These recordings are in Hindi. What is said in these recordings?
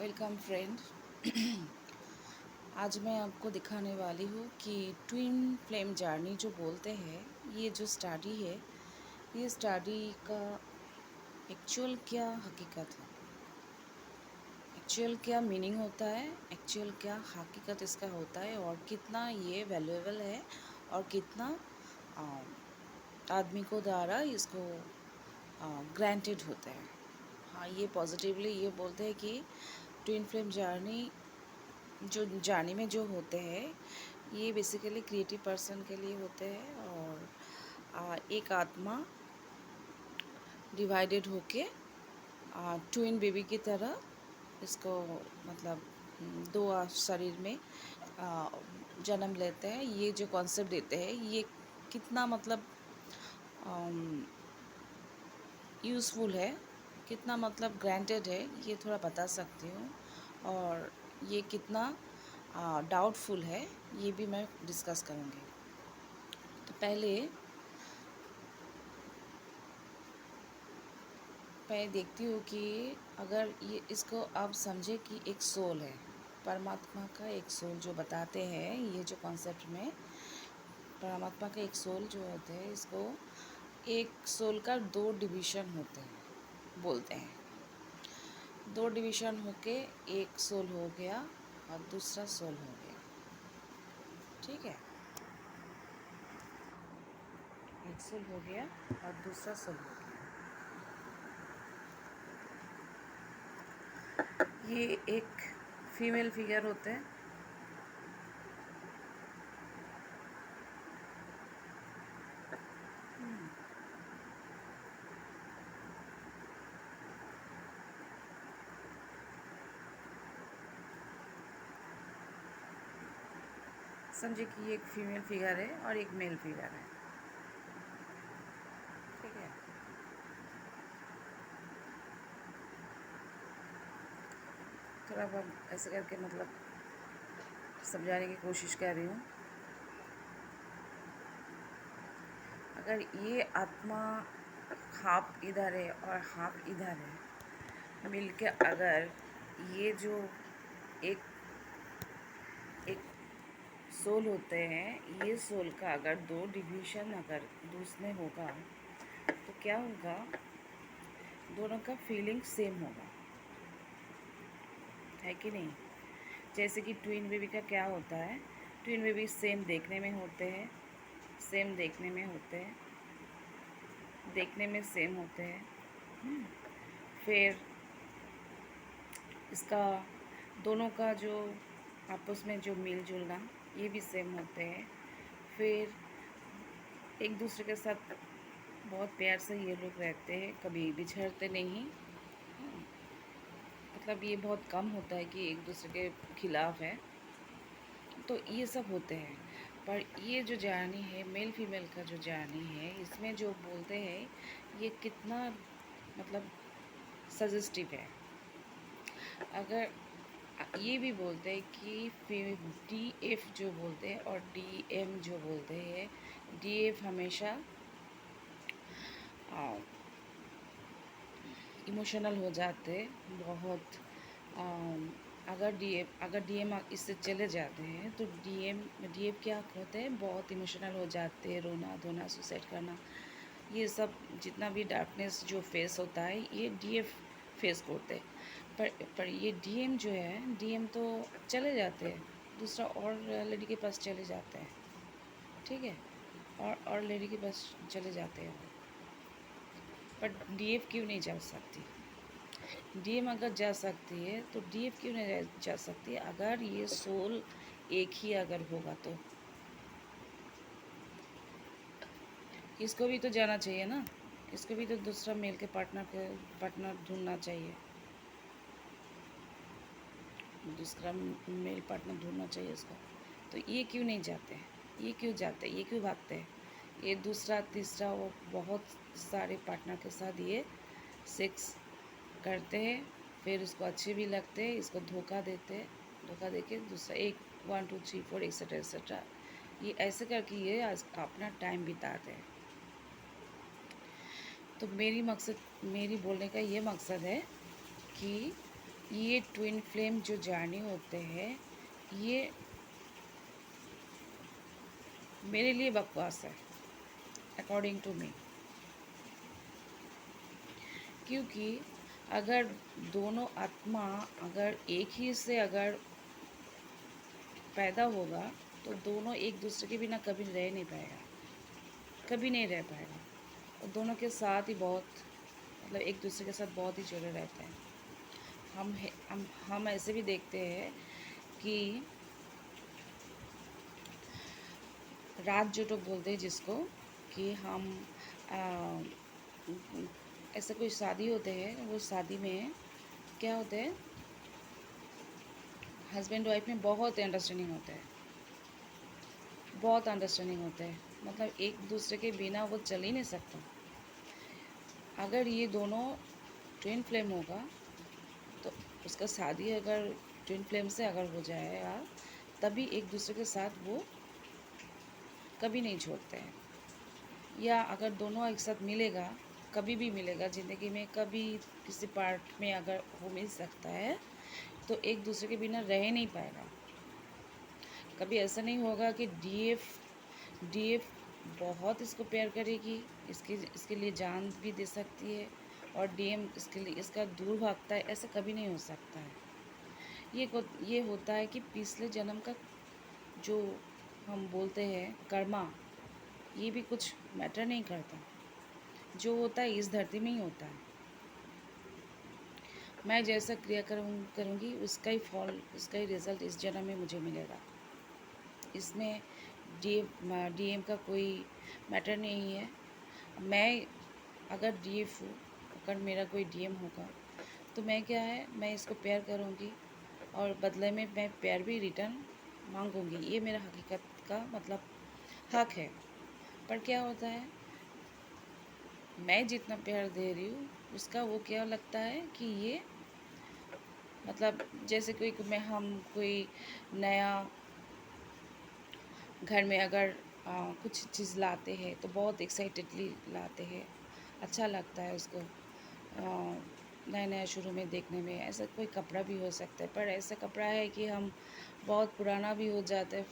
Welcome friend. आज मैं आपको दिखाने वाली हूँ कि ट्विन फ्लेम जर्नी जो बोलते हैं, ये जो स्टडी है, ये स्टडी का एक्चुअल क्या हकीकत है, एक्चुअल क्या मीनिंग होता है, एक्चुअल क्या हकीकत इसका होता है और कितना ये वैल्यूएबल है और कितना आदमी को द्वारा इसको ग्रांटेड होता है। हाँ, ये पॉजिटिवली ये बोलते हैं कि ट्विन फ्लेम जर्नी जो जाने में जो होते हैं, ये बेसिकली क्रिएटिव पर्सन के लिए होते हैं और एक आत्मा डिवाइडेड होके ट्विन बेबी की तरह इसको मतलब दो शरीर में जन्म लेते हैं। ये जो कॉन्सेप्ट देते हैं, ये कितना मतलब यूज़फुल है, कितना मतलब ग्रांटेड है, ये थोड़ा बता सकती हूँ। और ये कितना डाउटफुल है, ये भी मैं डिस्कस करूँगी। तो पहले मैं देखती हूँ कि अगर ये इसको आप समझे कि एक सोल है, परमात्मा का एक सोल जो बताते हैं, ये जो कॉन्सेप्ट में परमात्मा का एक सोल जो होते हैं, इसको एक सोल का दो डिवीज़न होते हैं बोलते हैं। दो डिवीज़न होके एक सोल हो गया और दूसरा सोल हो गया। ठीक है, एक सोल हो गया और दूसरा सोल हो गया। ये एक फीमेल फिगर होते हैं। समझे कि ये एक फीमेल फिगर है और एक मेल फिगर है। ठीक है, थोड़ा बहुत ऐसे करके मतलब समझाने की कोशिश कर रही हूँ। अगर ये आत्मा हाफ इधर है और हाफ इधर है, मिलके अगर ये जो एक एक सोल होते हैं, ये सोल का अगर दो डिवीज़न अगर दूसरे होगा तो क्या होगा, दोनों का फीलिंग सेम होगा, है कि नहीं। जैसे कि ट्विन बेबी का क्या होता है, ट्विन बेबी सेम देखने में होते हैं, सेम देखने में होते हैं, देखने में सेम होते हैं। फिर इसका दोनों का जो आपस में जो मिल जुलना, ये भी सेम होते हैं। फिर एक दूसरे के साथ बहुत प्यार से ये लोग रहते हैं, कभी बिछड़ते नहीं। मतलब ये बहुत कम होता है कि एक दूसरे के खिलाफ़ है, तो ये सब होते हैं। पर ये जो जर्नी है, मेल फीमेल का जो जर्नी है, इसमें जो बोलते हैं, ये कितना मतलब सजेस्टिव है। अगर ये भी बोलते हैं कि DF जो बोलते हैं और DM जो बोलते हैं, DF हमेशा इमोशनल हो जाते बहुत। अगर DM इससे चले जाते हैं तो DF क्या होते हैं, बहुत इमोशनल हो जाते हैं, रोना धोना, सुसाइड करना, ये सब जितना भी डार्कनेस जो फेस होता है, ये DF फेस करते हैं। पर ये DM जो है, DM तो चले जाते हैं, दूसरा और लेडी के पास चले जाते हैं। ठीक है, और लेडी के पास चले जाते हैं, पर DF क्यों नहीं जा सकती। DM अगर जा सकती है तो DF क्यों नहीं जा सकती, अगर ये सोल एक ही अगर होगा तो इसको भी तो जाना चाहिए ना, इसको भी तो दूसरा मेल के पार्टनर ढूंढना चाहिए, दूसरा मेल पार्टनर ढूंढना चाहिए इसको। तो ये क्यों नहीं जाते हैं, ये क्यों जाते हैं, ये क्यों भागते हैं। ये दूसरा तीसरा वो बहुत सारे पार्टनर के साथ ये सेक्स करते हैं, फिर उसको अच्छे भी लगते हैं, इसको धोखा देते हैं, धोखा देके दूसरा एक 1 2 3 4 एक्सेट्रा एक्सेट्रा, ये ऐसे करके ये आज अपना टाइम बिताते हैं। तो मेरी बोलने का ये मकसद है कि ये ट्विन फ्लेम जो जर्नी होते हैं, ये मेरे लिए बकवास है, अकॉर्डिंग टू मी। क्योंकि अगर दोनों आत्मा अगर एक ही से अगर पैदा होगा, तो दोनों एक दूसरे के बिना कभी रह नहीं पाएगा, कभी नहीं रह पाएगा। और दोनों के साथ ही बहुत, मतलब एक दूसरे के साथ बहुत ही जुड़े रहते हैं। हम ऐसे भी देखते हैं कि रात जो लोग बोलते हैं जिसको, कि हम आ, ऐसे कोई शादी होते हैं, वो शादी में क्या होते हैं, हस्बैंड वाइफ में बहुत अंडरस्टैंडिंग होता है, बहुत अंडरस्टैंडिंग होता है, मतलब एक दूसरे के बिना वो चल ही नहीं सकता। अगर ये दोनों ट्विन फ्लेम होगा, तो उसका शादी अगर ट्विन फ्लेम से अगर हो जाएगा, तभी एक दूसरे के साथ वो कभी नहीं छोड़ते हैं। या अगर दोनों एक साथ मिलेगा, कभी भी मिलेगा ज़िंदगी में, कभी किसी पार्ट में अगर वो मिल सकता है, तो एक दूसरे के बिना रह नहीं पाएगा। कभी ऐसा नहीं होगा कि डीएफ बहुत इसको प्यार करेगी, इसके लिए जान भी दे सकती है, और डीएम इसके लिए इसका दूर भागता है, ऐसा कभी नहीं हो सकता है। ये होता है कि पिछले जन्म का जो हम बोलते हैं कर्मा, ये भी कुछ मैटर नहीं करता। जो होता है इस धरती में ही होता है। मैं जैसा क्रिया करूँगी, उसका ही फल, उसका ही रिज़ल्ट इस जन्म में मुझे मिलेगा। इसमें डीएम का कोई मैटर नहीं है। मैं अगर डीएफ हूँ, अगर मेरा कोई डीएम होगा, तो मैं क्या है, मैं इसको प्यार करूँगी और बदले में मैं प्यार भी रिटर्न मांगूँगी। ये मेरा हकीकत का मतलब हक है। पर क्या होता है, मैं जितना प्यार दे रही हूँ, उसका वो क्या लगता है कि ये मतलब जैसे कोई नया घर में अगर कुछ चीज़ लाते हैं, तो बहुत एक्साइटेडली लाते हैं, अच्छा लगता है उसको नया नया शुरू में देखने में। ऐसा कोई कपड़ा भी हो सकता है, पर ऐसा कपड़ा है कि हम बहुत पुराना भी हो जाता है,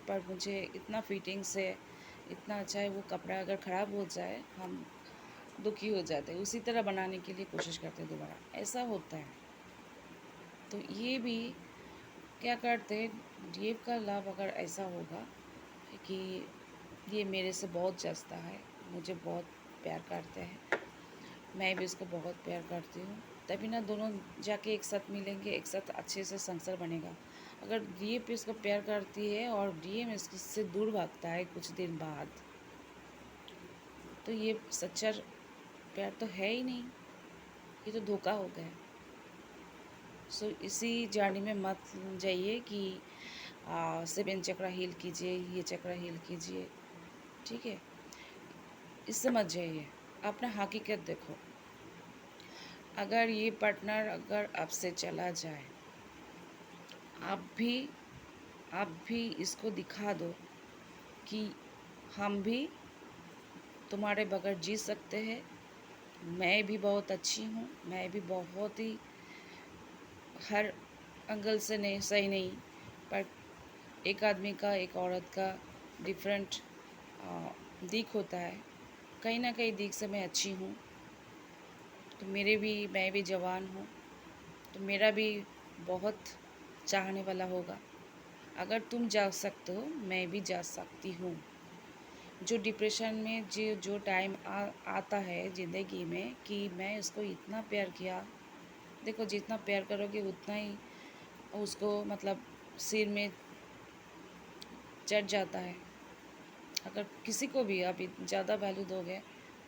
पर मुझे इतना फिटिंग से इतना अच्छा है, वो कपड़ा अगर ख़राब हो जाए, हम दुखी हो जाते हैं, उसी तरह बनाने के लिए कोशिश करते हैं दोबारा। ऐसा होता है। तो ये भी क्या करते हैं, डीएफ का लव अगर ऐसा होगा कि ये मेरे से बहुत जचता है, मुझे बहुत प्यार करते हैं, मैं भी इसको बहुत प्यार करती हूँ, तभी ना दोनों जाके एक साथ मिलेंगे, एक साथ अच्छे से संसार बनेगा। अगर डीएफ इसको प्यार करती है और डीएम इससे दूर भागता है कुछ दिन बाद, तो ये सच्चा प्यार तो है ही नहीं, ये तो धोखा हो गया। सो इसी जर्नी में मत जाइए कि 7 चक्रा हील कीजिए, ये चक्रा हील कीजिए, ठीक है, इससे मत जाइए। अपना हकीकत देखो। अगर ये पार्टनर अगर आपसे चला जाए, आप भी इसको दिखा दो कि हम भी तुम्हारे बगैर जी सकते हैं, मैं भी बहुत अच्छी हूँ, मैं भी बहुत ही हर एंगल से नहीं सही नहीं, पर एक आदमी का एक औरत का डिफरेंट दिख होता है, कहीं ना कहीं दिख से मैं अच्छी हूँ, तो मैं भी जवान हूँ, तो मेरा भी बहुत चाहने वाला होगा। अगर तुम जा सकते हो, मैं भी जा सकती हूँ। जो डिप्रेशन में जो टाइम आता है ज़िंदगी में कि मैं उसको इतना प्यार किया, देखो जितना प्यार करोगे उतना ही उसको मतलब सिर में चढ़ जाता है। अगर किसी को भी आप ज़्यादा वैल्यू दोगे,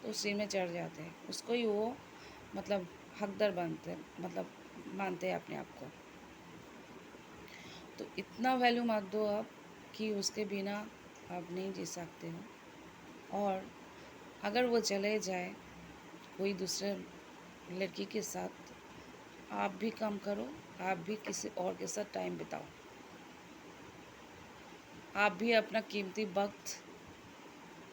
तो सिर में चढ़ जाते हैं, उसको ही वो मतलब हकदार बनते, मतलब मानते हैं अपने आप को। तो इतना वैल्यू मत दो आप कि उसके बिना आप नहीं जी सकते हो। और अगर वो चले जाए कोई दूसरे लड़की के साथ, आप भी कम करो, आप भी किसी और के साथ टाइम बिताओ, आप भी अपना कीमती वक्त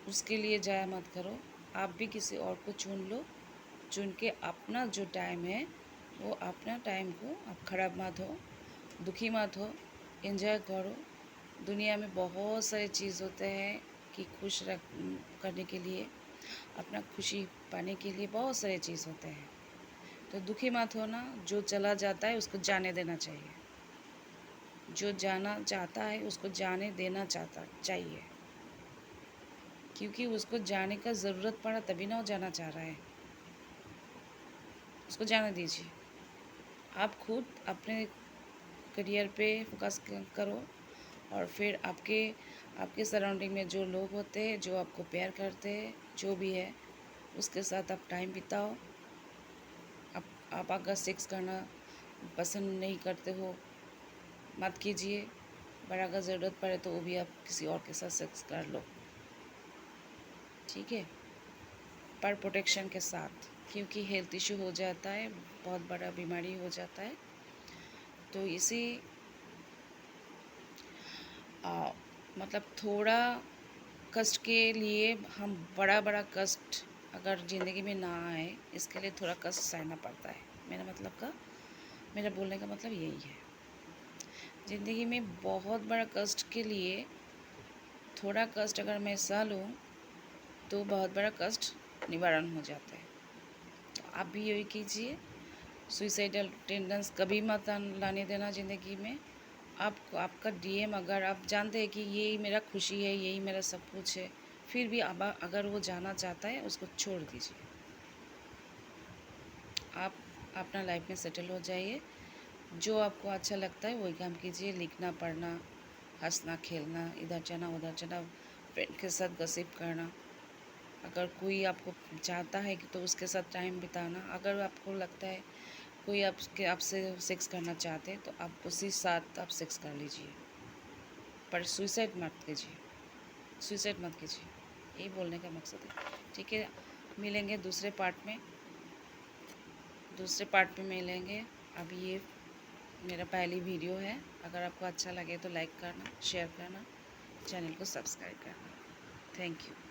उसके लिए ज़ाया मत करो, आप भी किसी और को चुन लो, चुन के अपना जो टाइम है वो अपना टाइम को आप ख़राब मत हो, दुखी मत हो, एंजॉय करो। दुनिया में बहुत सारे चीज़ होते हैं कि खुश रख करने के लिए, अपना खुशी पाने के लिए बहुत सारे चीज़ होते हैं। तो दुखी मत होना, जो चला जाता है उसको जाने देना चाहिए, जो जाना चाहता है उसको जाने देना चाहिए, क्योंकि उसको जाने का ज़रूरत पड़ा तभी ना वो जाना चाह रहा है। उसको जाने दीजिए। आप खुद अपने करियर पे फोकस करो, और फिर आपके आपके सराउंडिंग में जो लोग होते हैं, जो आपको प्यार करते हैं, जो भी है, उसके साथ आप टाइम बिताओ। आप अगर सेक्स करना पसंद नहीं करते हो, मत कीजिए, पर अगर ज़रूरत पड़े तो वो भी आप किसी और के साथ सेक्स कर लो, ठीक है, पर प्रोटेक्शन के साथ, क्योंकि हेल्थ इशू हो जाता है, बहुत बड़ा बीमारी हो जाता है। तो इसी मतलब थोड़ा कष्ट के लिए हम बड़ा बड़ा कष्ट अगर ज़िंदगी में ना आए, इसके लिए थोड़ा कष्ट सहना पड़ता है। मेरा बोलने का मतलब यही है। ज़िंदगी में बहुत बड़ा कष्ट के लिए थोड़ा कष्ट अगर मैं सह लूँ तो बहुत बड़ा कष्ट निवारण हो जाता है। तो आप भी यही कीजिए। सुइसाइडल टेंडेंस कभी मत लाने देना ज़िंदगी में। आपको आपका डीएम अगर आप जानते हैं कि यही मेरा खुशी है, यही मेरा सब कुछ है, फिर भी अब अगर वो जाना चाहता है उसको छोड़ दीजिए। आप अपना लाइफ में सेटल हो जाइए। जो आपको अच्छा लगता है वही काम कीजिए। लिखना, पढ़ना, हंसना, खेलना, इधर जाना उधर जाना, फ्रेंड के साथ गसिप करना। अगर कोई आपको चाहता है कि तो उसके साथ टाइम बिताना। अगर आपको लगता है कोई आपसे सेक्स करना चाहते हैं तो आप उसी साथ आप सेक्स कर लीजिए, पर सुइसाइड मत कीजिए। सुइसाइड मत कीजिए, यही बोलने का मकसद है। ठीक है, मिलेंगे दूसरे पार्ट में मिलेंगे। अभी ये मेरा पहली वीडियो है। अगर आपको अच्छा लगे तो लाइक करना, शेयर करना, चैनल को सब्सक्राइब करना। Thank you.